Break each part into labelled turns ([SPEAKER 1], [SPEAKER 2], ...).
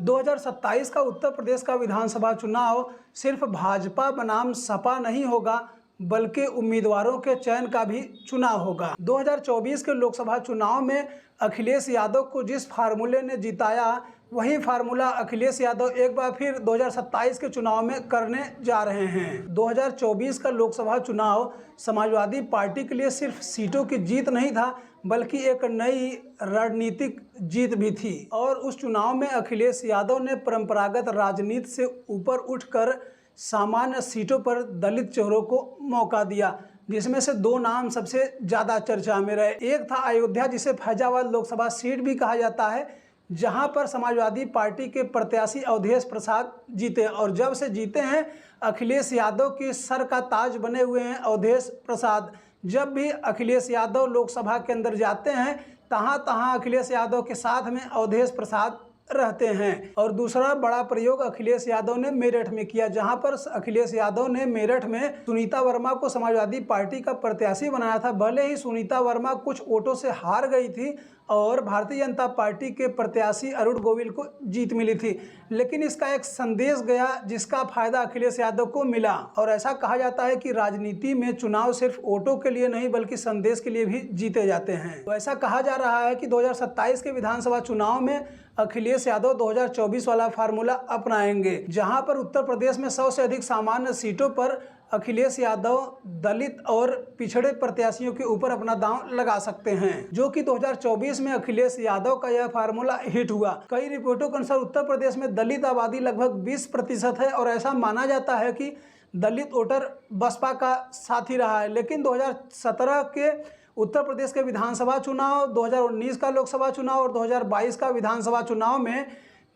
[SPEAKER 1] 2027 का उत्तर प्रदेश का विधानसभा चुनाव सिर्फ भाजपा बनाम सपा नहीं होगा, बल्कि उम्मीदवारों के चयन का भी चुनाव होगा। 2024 के लोकसभा चुनाव में अखिलेश यादव को जिस फार्मूले ने जिताया, वही फार्मूला अखिलेश यादव एक बार फिर 2027 के चुनाव में करने जा रहे हैं। 2024 का लोकसभा चुनाव समाजवादी पार्टी के लिए सिर्फ सीटों की जीत नहीं था, बल्कि एक नई रणनीतिक जीत भी थी। और उस चुनाव में अखिलेश यादव ने परंपरागत राजनीति से ऊपर उठकर सामान्य सीटों पर दलित चेहरों को मौका दिया, जिसमें से दो नाम सबसे ज़्यादा चर्चा में रहे। एक था अयोध्या, जिसे फैजाबाद लोकसभा सीट भी कहा जाता है, जहां पर समाजवादी पार्टी के प्रत्याशी अवधेश प्रसाद जीते। और जब से जीते हैं, अखिलेश यादव की सर का ताज बने हुए हैं अवधेश प्रसाद। जब भी अखिलेश यादव लोकसभा के अंदर जाते हैं, तहां अखिलेश यादव के साथ में अवधेश प्रसाद रहते हैं। और दूसरा बड़ा प्रयोग अखिलेश यादव ने मेरठ में किया, जहां पर अखिलेश यादव ने मेरठ में सुनीता वर्मा को समाजवादी पार्टी का प्रत्याशी बनाया था। भले ही सुनीता वर्मा कुछ वोटों से हार गई थी और भारतीय जनता पार्टी के प्रत्याशी अरुण गोविल को जीत मिली थी, लेकिन इसका एक संदेश गया जिसका फायदा अखिलेश यादव को मिला। और ऐसा कहा जाता है कि राजनीति में चुनाव सिर्फ वोटों के लिए नहीं, बल्कि संदेश के लिए भी जीते जाते हैं। तो ऐसा कहा जा रहा है कि 2027 के विधानसभा चुनाव में अखिलेश यादव 2024 वाला फार्मूला अपनाएंगे, जहां पर उत्तर प्रदेश में 100 से अधिक सामान्य सीटों पर अखिलेश यादव दलित और पिछड़े प्रत्याशियों के ऊपर अपना दांव लगा सकते हैं, जो कि 2024 में अखिलेश यादव का यह फार्मूला हिट हुआ। कई रिपोर्टों के अनुसार उत्तर प्रदेश में दलित आबादी लगभग 20% है और ऐसा माना जाता है कि दलित वोटर बसपा का साथी रहा है। लेकिन 2017 के उत्तर प्रदेश के विधानसभा चुनाव, 2019 का लोकसभा चुनाव और 2022 का विधानसभा चुनाव में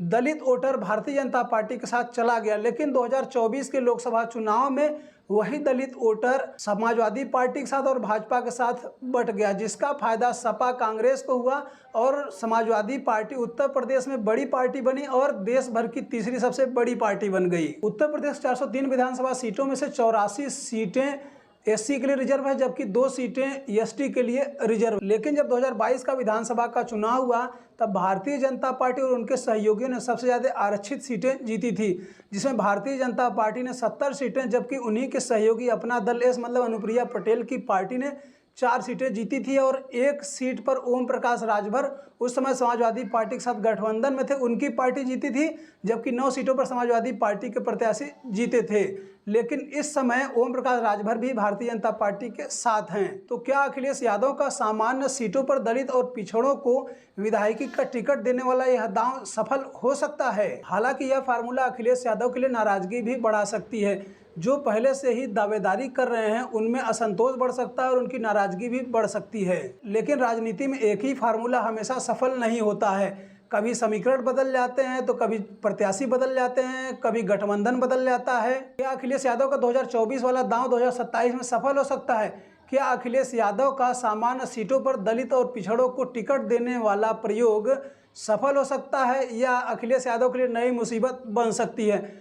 [SPEAKER 1] दलित वोटर भारतीय जनता पार्टी के साथ चला गया। लेकिन 2024 के लोकसभा चुनाव में वही दलित वोटर समाजवादी पार्टी के साथ और भाजपा के साथ बट गया, जिसका फायदा सपा कांग्रेस को हुआ और समाजवादी पार्टी उत्तर प्रदेश में बड़ी पार्टी बनी और देश भर की तीसरी सबसे बड़ी पार्टी बन गई। उत्तर प्रदेश 403 विधानसभा सीटों में से 84 सीटें एससी के लिए रिजर्व है, जबकि 2 सीटें एसटी के लिए रिजर्व। लेकिन जब 2022 का विधानसभा का चुनाव हुआ, तब भारतीय जनता पार्टी और उनके सहयोगियों ने सबसे ज़्यादा आरक्षित सीटें जीती थी, जिसमें भारतीय जनता पार्टी ने 70 सीटें, जबकि उन्हीं के सहयोगी अपना दल एस मतलब अनुप्रिया पटेल की पार्टी ने 4 सीटें जीती थी। और 1 सीट पर ओम प्रकाश राजभर उस समय समाजवादी पार्टी के साथ गठबंधन में थे, उनकी पार्टी जीती थी, जबकि 9 सीटों पर समाजवादी पार्टी के प्रत्याशी जीते थे। लेकिन इस समय ओम प्रकाश राजभर भी भारतीय जनता पार्टी के साथ हैं। तो क्या अखिलेश यादव का सामान्य सीटों पर दलित और पिछड़ों को विधायकी का टिकट देने वाला यह दांव सफल हो सकता है? हालांकि यह फार्मूला अखिलेश यादव के लिए नाराजगी भी बढ़ा सकती है। जो पहले से ही दावेदारी कर रहे हैं, उनमें असंतोष बढ़ सकता है और उनकी नाराजगी भी बढ़ सकती है। लेकिन राजनीति में एक ही फार्मूला हमेशा सफल नहीं होता है। कभी समीकरण बदल जाते हैं, तो कभी प्रत्याशी बदल जाते हैं, कभी गठबंधन बदल जाता है। क्या अखिलेश यादव का 2024 वाला दांव 2027 में सफल हो सकता है? क्या अखिलेश यादव का सामान्य सीटों पर दलित और पिछड़ों को टिकट देने वाला प्रयोग सफल हो सकता है, या अखिलेश यादव के लिए नई मुसीबत बन सकती है?